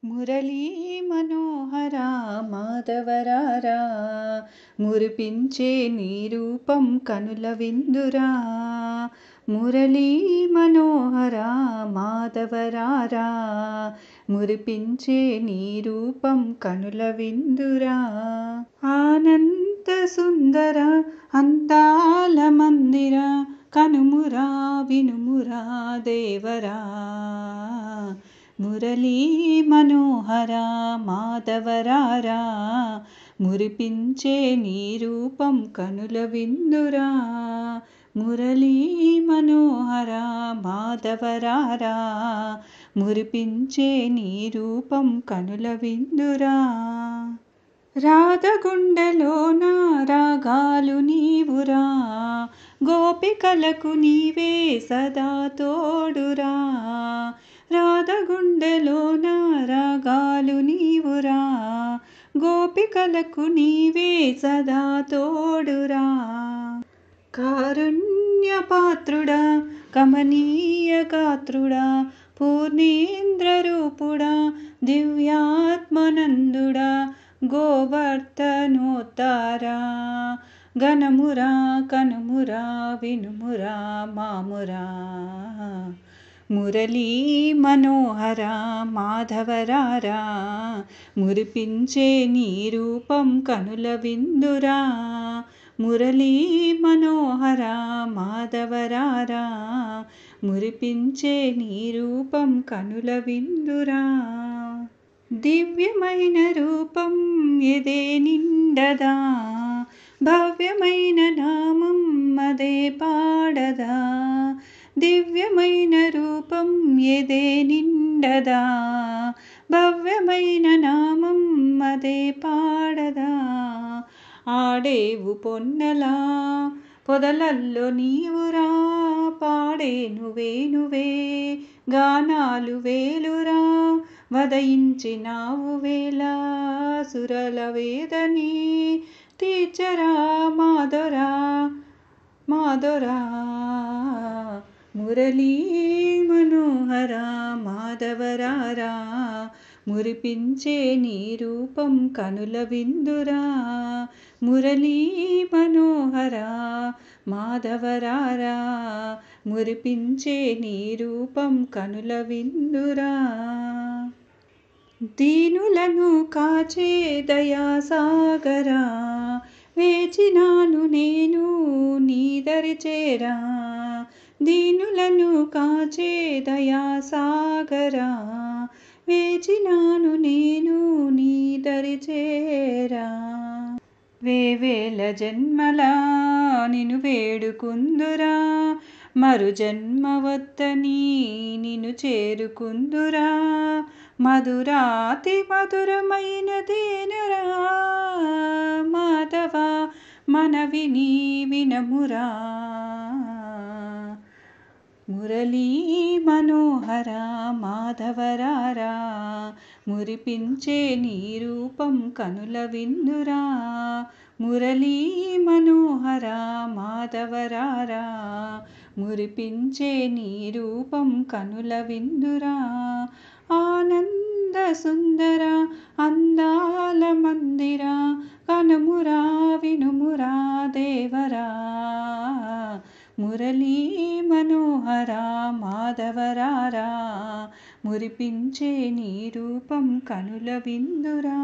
మురళీ మనోహర మాధవరారా, మురిపించే నీ రూపం కనుల విందురా. మురళీ మనోహర మాధవరారా, మురిపించే నీ రూపం కనుల విందురా. ఆనంద సుందర అందాల మందిర, కనుమురా వినుమురా దేవరా. మురళీ మనోహర మాధవరారా, మురిపించే నీ రూపం కనుల విందురా. మురళీ మనోహర మాధవరారా, మురిపించే నీ రూపం కనుల విందురా. రాధగుండెలోన రాగాలు నీవురా, గోపికలకు నీవే సదా తోడురా. రాధగుండెలోన రాగాలు నీవురా, గోపికలకు నీవే సదా తోడురా. కారుణ్య పాత్రుడా కమనీయ గాత్రుడా, పూర్ణేంద్ర రూపుడా దివ్యాత్మనందుడా, గోవర్ధనోద్ధారా. గణమురా కనుమురా వినుమురా మామురా. మురళీ మనోహర మాధవరారా, మురిపించే నీ రూపం కనుల విందురా. మురళీ మనోహర మాధవరారా, మురిపించే నీ రూపం కనుల విందురా. దివ్యమైన రూపం ఎదే నిండదా, భవ్యమైన నామం అదే పాడదా. దివ్యమైన రూపం ఎదే నిండదా, భవ్యమైన నామం అదే పాడదా. ఆడేవు పొన్నలా పొదలల్లో నీవురా, పాడేను వేణువే గానాలు వేలురా. వదయించినావు వేళ సురల వేదని, తీర్చరా మాధురా మాధురా. మురళీ మనోహర మాధవరారా, మురిపించే నీ రూపం కనుల విందురా. మురళీ మనోహర మాధవరారా, మురిపించే నీ రూపం కనుల విందురా. దీనులను కాచే దయాసాగరా, వేచినాను నేను నీ దరి చేరా. దీనులను కాచే దయాసాగరా, వేచినాను నేను నీ దరి చేరా. వేవేల జన్మలా నిన్ను వేడుకుందురా, మరు జన్మ వద్దని నిన్ను చేరుకుందురా. మధురాతి మధురమైనదేనురా మాధవ, మనవిని వినమురా. మురళీ మనోహర మాధవరారా, మురిపించే నీ రూపం కనుల విందురా. మురళీ మనోహర మాధవరారా, మురిపించే నీ రూపం కనుల విందురా. ఆనంద సుందర అందాల మందిర, కనుమురా వినుమురా దేవరా. మురళీ మనోహర మాధవరారా, మురిపించే నీ రూపం కనుల విందురా.